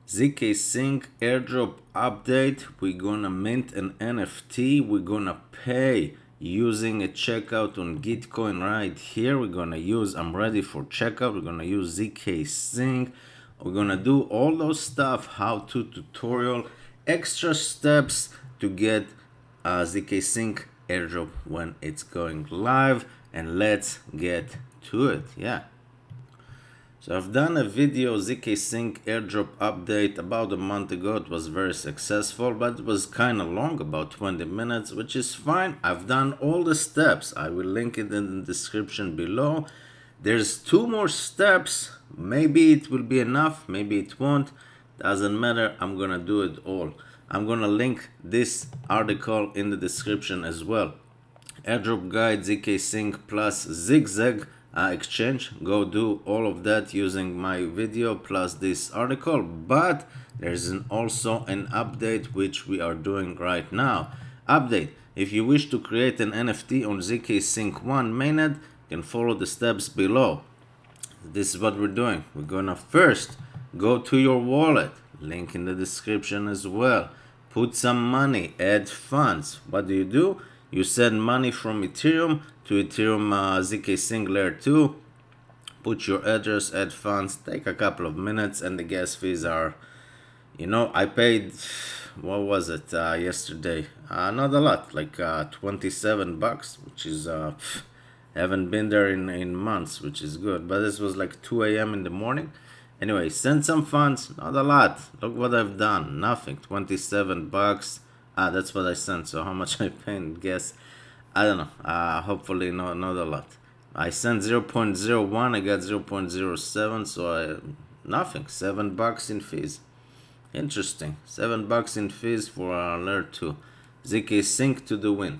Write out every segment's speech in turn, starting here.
zkSync Airdrop update. We're gonna mint an NFT. We're gonna pay using a checkout on Gitcoin right here. We're gonna use, I'm ready for checkout. We're gonna use zkSync. We're gonna do all those stuff, how to tutorial, extra steps to get zkSync Airdrop when it's going live. And let's get to it. Yeah. So I've done a video zkSync Airdrop update about a month ago. It was very successful, but it was kind of long, about 20 minutes, which is fine. I've done all the steps. I will link it in the description below. There's 2 more steps. Maybe it will be enough, maybe it won't. Doesn't matter. I'm gonna do it all. I'm gonna link this article in the description as well. Airdrop guide, zkSync plus zigzag exchange. Go do all of that using my video plus this article. But there's also an update which we are doing right now. Update: if you wish to create an NFT on zkSync 1 mainnet, you can follow the steps below. This is what we're doing. We're gonna first go to your wallet, link in the description as well. Put some money, add funds. What do? You send money from Ethereum to Ethereum zkSync layer 2. Put your address, add funds. Take a couple of minutes, and the gas fees are, I paid, what was it, yesterday? Not a lot, like $27, which is, haven't been there in months, which is good. But this was like 2 a.m. in the morning. Anyway, send some funds, not a lot. Look what I've done, nothing, $27. That's what I sent. So how much I paid? Guess, I don't know. Hopefully not a lot. I sent 0.01. I got 0.07. So nothing. $7 in fees. Interesting. $7 in fees for layer 2. zkSync to the win.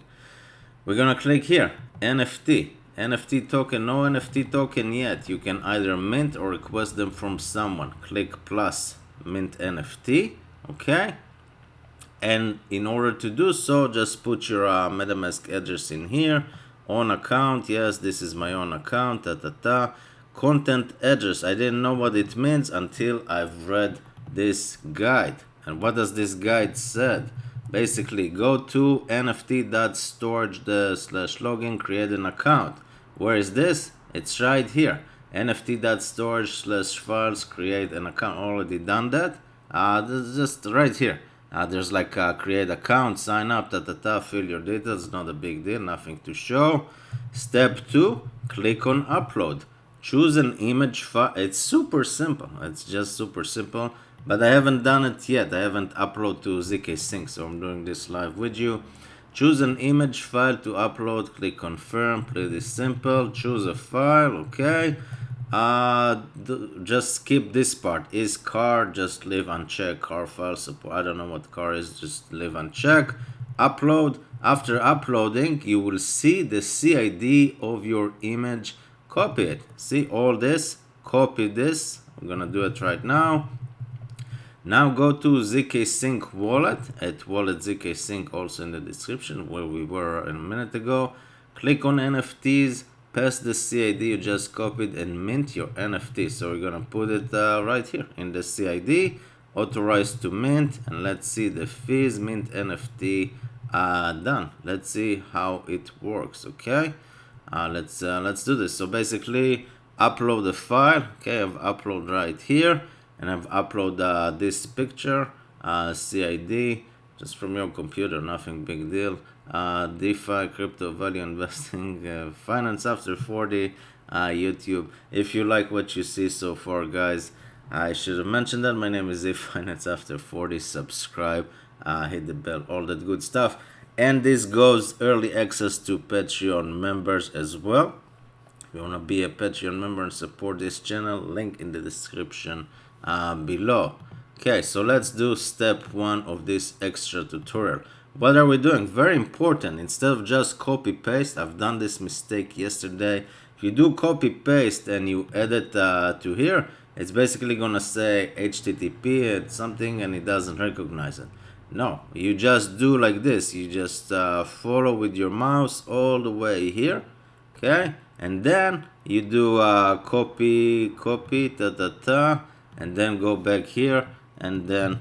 We're gonna click here. NFT. NFT token. No NFT token yet. You can either mint or request them from someone. Click plus mint NFT. Okay. And in order to do so, just put your MetaMask address in here. On account, yes, this is my own account. Content address. I didn't know what it means until I've read this guide. And what does this guide said? Basically, go to nft.storage/login, create an account. Where is this? It's right here. nft.storage/files, create an account. Already done that. This is just right here. There's like create account, sign up, fill your details. Not a big deal, nothing to show. Step 2, click on upload. Choose an image file. It's super simple. It's just super simple. But I haven't done it yet. I haven't uploaded to zkSync, so I'm doing this live with you. Choose an image file to upload. Click confirm. Pretty simple. Choose a file. Okay. Just skip this part. Is car, just leave unchecked. Car file support, I don't know what car is, just leave unchecked. Upload. After uploading, you will see the CID of your image. Copy it. See all this? Copy this. I'm gonna do it right now. Now go to zkSync wallet, at wallet zkSync, also in the description where we were a minute ago. Click on NFTs. Paste the CID you just copied and mint your NFT. So we're gonna put it right here in the CID, authorized to mint, and let's see the fees. Mint NFT done. Let's see how it works. Okay, let's do this. So basically, upload the file. Okay, I've uploaded right here, and I've uploaded this picture, CID, just from your computer. Nothing big deal. DeFi, crypto value investing, finance after 40, YouTube. If you like what you see so far, guys, I should have mentioned that my name is Finance After 40. Subscribe, hit the bell, all that good stuff. And this goes early access to Patreon members as well. If you want to be a Patreon member and support this channel, link in the description below. Okay, so let's do step 1 of this extra tutorial. What are we doing? Very important. Instead of just copy paste, I've done this mistake yesterday. If you do copy paste and you edit to here, it's basically gonna say HTTP and something, and it doesn't recognize it. No, you just do like this. You just follow with your mouse all the way here, okay? And then you do copy, and then go back here and then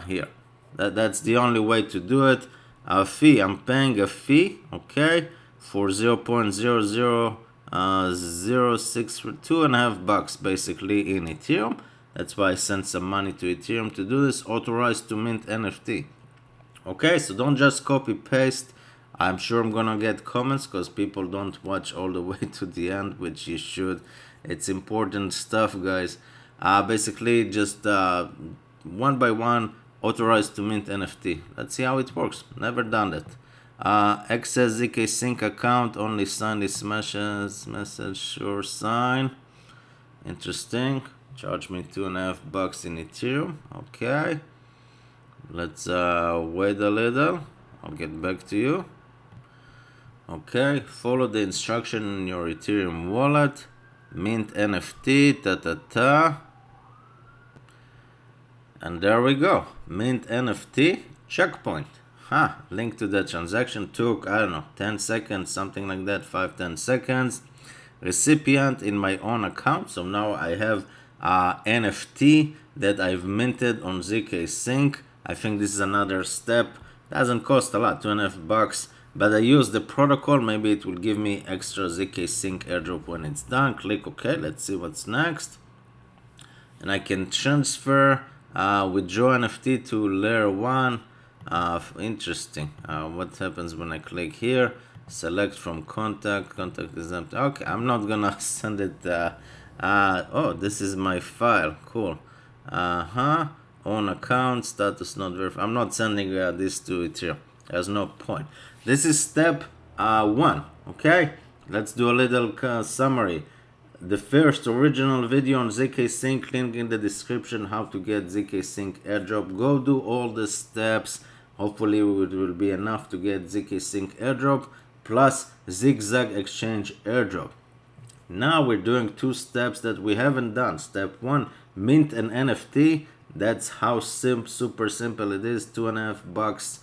here. That's the only way to do it. A fee, I'm paying a fee, okay, for 0.0006 for $2.5 basically in Ethereum. That's why I sent some money to Ethereum to do this. Authorized to mint NFT. Okay, so don't just copy paste. I'm sure I'm gonna get comments because people don't watch all the way to the end, which you should. It's important stuff, guys. Basically just one by one, authorized to mint NFT. Let's see how it works. Never done that. Access zkSync account, only sign this message, sure sign. Interesting. Charge me $2.5 in Ethereum. Okay. Let's wait a little. I'll get back to you. Okay, follow the instruction in your Ethereum wallet. Mint NFT, and there we go. Mint NFT, checkpoint. Link to the transaction took, I don't know, 10 seconds, something like that, 5-10 seconds. Recipient in my own account. So now I have NFT that I've minted on zkSync. I think this is another step. Doesn't cost a lot, $2.5. But I use the protocol. Maybe it will give me extra zkSync airdrop when it's done. Click OK. Let's see what's next. And I can transfer withdraw NFT to layer 1. Interesting. What happens when I click here? Select from contact is empty. Okay, I'm not gonna send it. Oh, this is my file. Cool. Own account, status not verified. I'm not sending this to Ethereum. There's no point. This is step 1. Okay, let's do a little summary. The first original video on zkSync, link in the description, how to get zkSync airdrop. Go do all the steps. Hopefully it will be enough to get zkSync airdrop plus zigzag exchange airdrop. Now we're doing 2 steps that we haven't done. Step 1, mint an NFT. That's how super simple it is. $2.5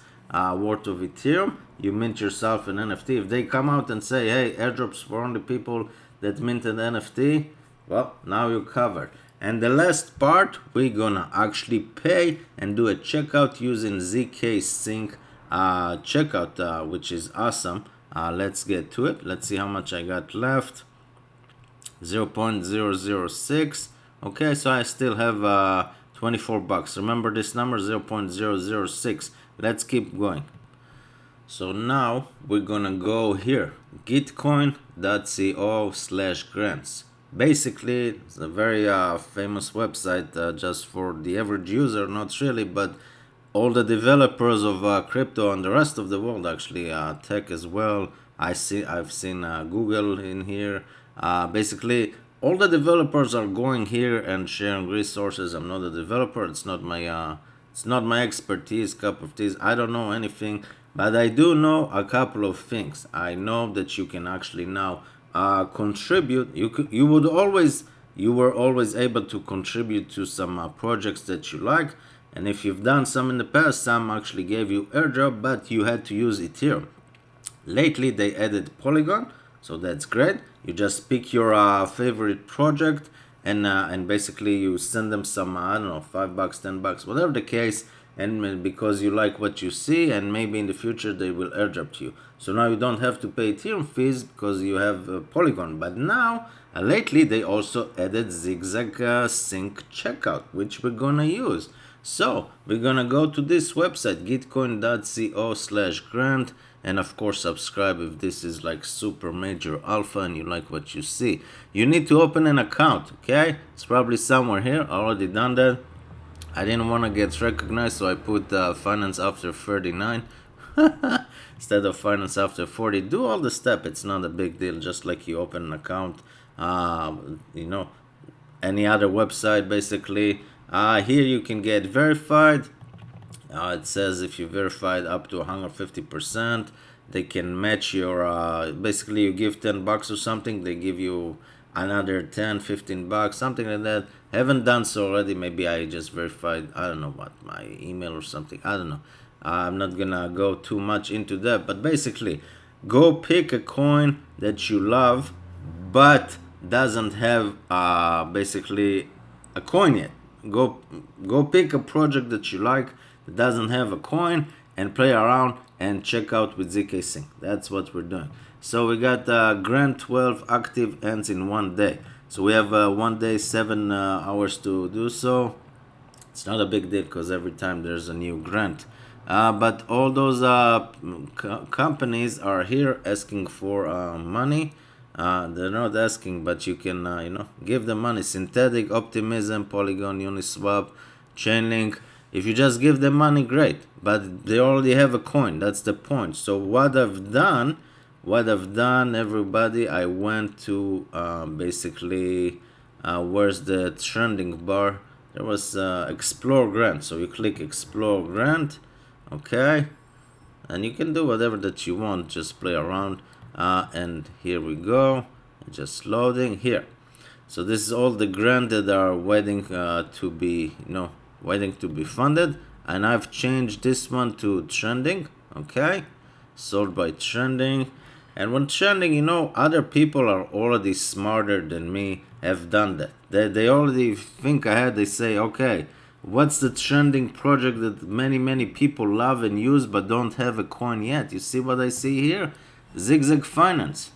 worth of Ethereum. You mint yourself an NFT. If they come out and say, hey, airdrops for only people that minted NFT, well, now you're covered. And the last part, we're gonna actually pay and do a checkout using zkSync checkout, which is awesome. Let's get to it. Let's see how much I got left. 0.006. Okay, so I still have $24. Remember this number, 0.006. Let's keep going. So now we're gonna go here, gitcoin.co/grants. Basically, it's a very famous website just for the average user, not really, but all the developers of crypto and the rest of the world, actually tech as well. I've seen Google in here. Basically, all the developers are going here and sharing resources. I'm not a developer. It's not my expertise, cup of tea. I don't know anything, but I do know a couple of things. I know that you can actually now contribute. You were always able to contribute to some projects that you like, and if you've done some in the past, some actually gave you airdrop, but you had to use Ethereum. Lately they added Polygon, so that's great. You just pick your favorite project and basically you send them some, I don't know, $5, $10, whatever the case, and because you like what you see, and maybe in the future they will airdrop to you. So now you don't have to pay Ethereum fees because you have Polygon. But now, lately they also added zkSync checkout, which we're gonna use. So we're gonna go to this website, gitcoin.co/grant, and of course subscribe if this is like super major alpha and you like what you see. You need to open an account, okay? It's probably somewhere here. Already done that. I didn't want to get recognized, so I put finance after 39 instead of finance after 40. Do all the steps. It's not a big deal. Just like you open an account, any other website basically. Here you can get verified. It says if you verified up to 150%, they can match your, basically you give $10 or something, they give you another 10, $15, something like that. Haven't done so already. Maybe I just verified, I don't know what, my email or something. I don't know. I'm not gonna go too much into that, but basically go pick a coin that you love but doesn't have basically a coin yet. go pick a project that you like that doesn't have a coin and play around and check out with zkSync. That's what we're doing. So we got Grand 12 active ends in 1 day. So we have 1 day, 7 hours to do so. It's not a big deal because every time there's a new grant. But all those companies are here asking for money. They're not asking, but you can, give them money. Synthetic, Optimism, Polygon, Uniswap, Chainlink. If you just give them money, great. But they already have a coin. That's the point. So what I've done, everybody, I went to basically, where's the trending bar? There was Explore Grant. So you click Explore Grant. Okay. And you can do whatever that you want. Just play around. And here we go, just loading here. So this is all the grant that are waiting to be, waiting to be funded. And I've changed this one to trending. Okay, sold by trending. And when trending, other people are already smarter than me, have done that. They already think ahead. They say, okay, what's the trending project that many people love and use but don't have a coin yet? You see what I see here? zkSync Finance.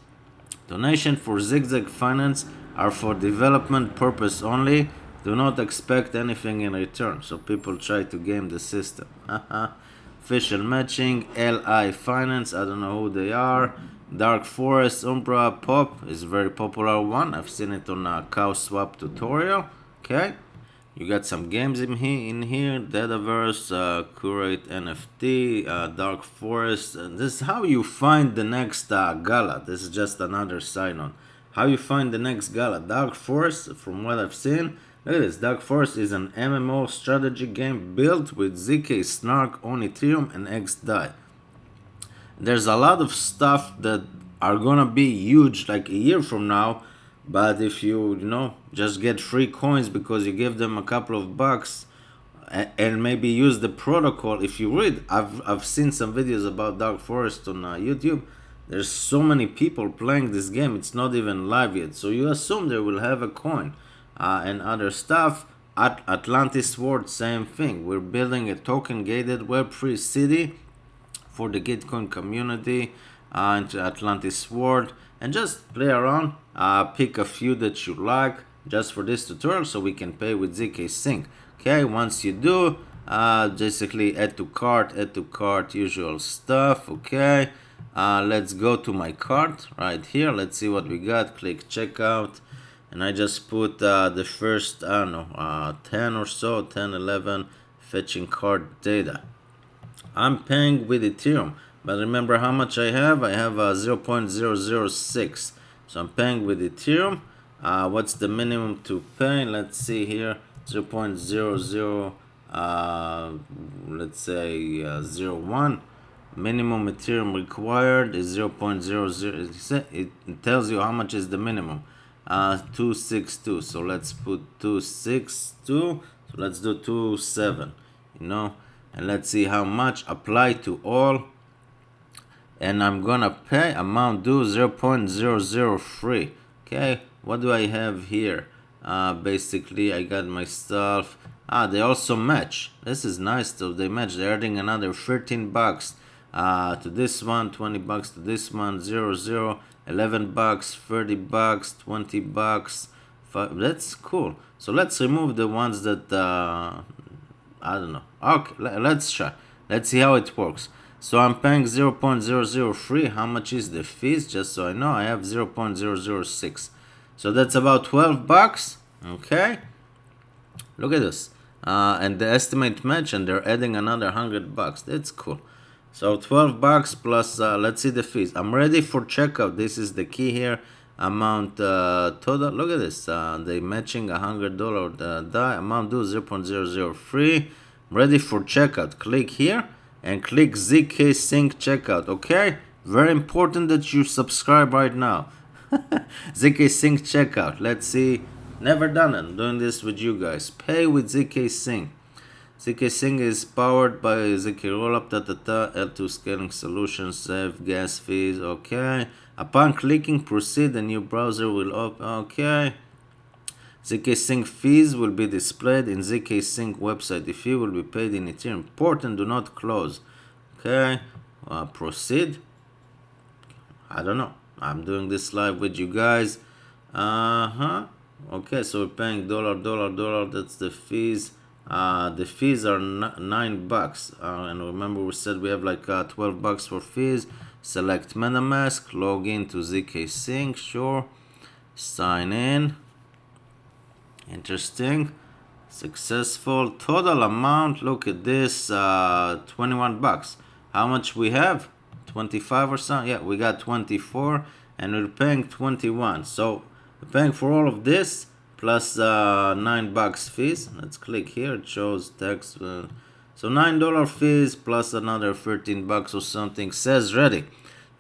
Donation for zkSync Finance are for development purpose only. Do not expect anything in return. So people try to game the system. Official matching, LI Finance. I don't know who they are. Dark Forest, Umbra, Pop is a very popular one. I've seen it on a cow swap tutorial. Okay. You got some games in here, Dataverse, Curate NFT, Dark Forest. And this is how you find the next gala. This is just another sign-on. How you find the next gala. Dark Forest, from what I've seen, look at this. Dark Forest is an MMO strategy game built with zk Snark on Ethereum and XDAI. There's a lot of stuff that are gonna be huge like a year from now. But if you, just get free coins because you give them a couple of bucks and maybe use the protocol. If you read, I've seen some videos about Dark Forest on YouTube. There's so many people playing this game. It's not even live yet. So you assume they will have a coin and other stuff. At Atlantis World, same thing. We're building a token-gated Web3 city for the Gitcoin community into Atlantis World. And just play around, pick a few that you like just for this tutorial so we can pay with zkSync. Okay, once you do, basically add to cart, usual stuff. Okay, let's go to my cart right here. Let's see what we got. Click checkout. And I just put the first, 10 or so, 10, 11, fetching cart data. I'm paying with Ethereum. But remember how much I have? I have 0.006. So I'm paying with Ethereum. What's the minimum to pay? Let's see here. 0.00, let's say 01. Minimum Ethereum required is 0.00. It tells you how much is the minimum. 262. So let's put 262. So let's do 27. And let's see how much. Apply to all. And I'm gonna pay amount due 0.003. Okay, what do I have here? Basically I got myself. They also match. This is nice though. They match. They're adding another 13 bucks to this one, 20 bucks to this one, 0, 11 bucks, 30 bucks, 20 bucks. That's cool. So let's remove the ones that I don't know. Okay, let's try. Let's see how it works. So I'm paying 0.003. How much is the fees? Just so I know, I have 0.006. So that's about 12 bucks. Okay. Look at this. And the estimate match, and they're adding another 100 bucks. That's cool. So 12 bucks plus, let's see the fees. I'm ready for checkout. This is the key here. Amount total. Look at this. They matching $100 die. Amount due 0.003. Ready for checkout. Click here. And click zkSync checkout. Okay, very important that you subscribe right now. zkSync checkout. Let's see. Never done it. I'm doing this with you guys. Pay with zkSync. zkSync is powered by zk rollup. L2 scaling solutions. Save gas fees. Okay. Upon clicking proceed, the new browser will open. Okay. zkSync fees will be displayed in zkSync website. The fee will be paid in Ethereum. Important, do not close. Okay, proceed. I don't know. I'm doing this live with you guys. Okay, so we're paying $, that's the fees. The fees are $9. And remember we said we have like $12 for fees. Select MetaMask, log in to zkSync, sure. Sign in. Interesting. Successful. Total amount, look at this, $21. How much we have? 25 or something? Yeah, we got 24 and we're paying 21. So we're paying for all of this plus $9 fees. Let's click here. It shows text. So $9 fees plus another $13 or something. Says ready.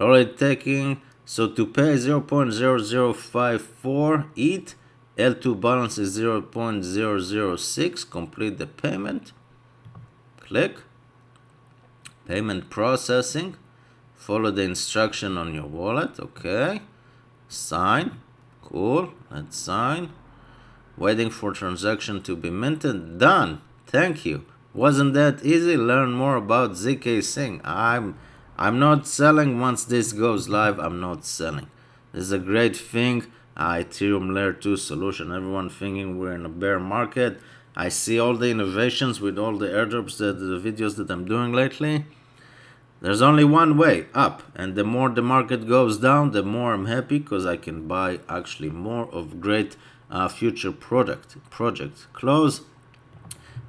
Already taking. So to pay 0.0054 ETH, L2 balance is 0.006. Complete the payment. Click. Payment processing. Follow the instruction on your wallet. Okay. Sign. Cool. Let's sign. Waiting for transaction to be minted. Done. Thank you. Wasn't that easy? Learn more about zkSync. I'm not selling. Once this goes live, I'm not selling. This is a great thing. Ethereum layer 2 solution. Everyone thinking we're in a bear market. I see all the innovations with all the airdrops, the videos that I'm doing lately. There's only one way, up, and the more the market goes down, the more I'm happy because I can buy actually more of great future projects. Close.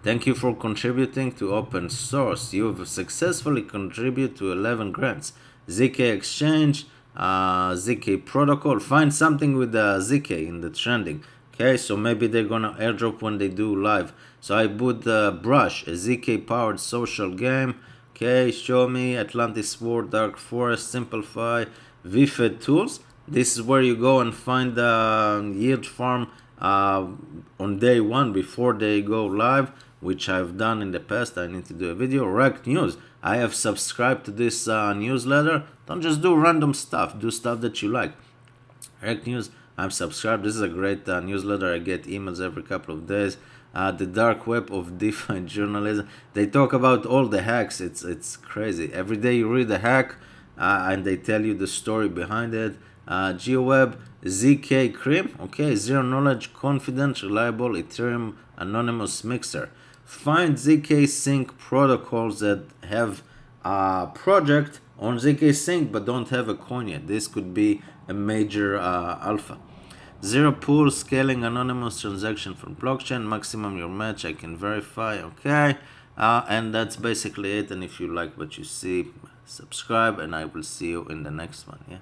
Thank you for contributing to open source. You've successfully contributed to 11 grants. ZK Exchange, ZK Protocol. Find something with the ZK in the trending. Okay, so maybe they're gonna airdrop when they do live. So I put Brush, a ZK powered social game. Okay, show me Atlantis War, Dark Forest, Simplify, VFed tools. This is where you go and find the yield farm on day one before they go live, which I've done in the past. I need to do a video. Rec News. I have subscribed to this newsletter. Don't just do random stuff. Do stuff that you like. Rec News. I'm subscribed. This is a great newsletter. I get emails every couple of days. The dark web of DeFi journalism. They talk about all the hacks. It's crazy. Every day you read a hack, and they tell you the story behind it. GeoWeb, ZK Cream. Okay, zero knowledge, confident, reliable Ethereum anonymous mixer. Find zkSync protocols that have a project on zkSync but don't have a coin yet. This could be a major alpha. Zero pool, scaling anonymous transaction from blockchain, maximum your match, I can verify, okay. And that's basically it. And if you like what you see, subscribe and I will see you in the next one. Yeah.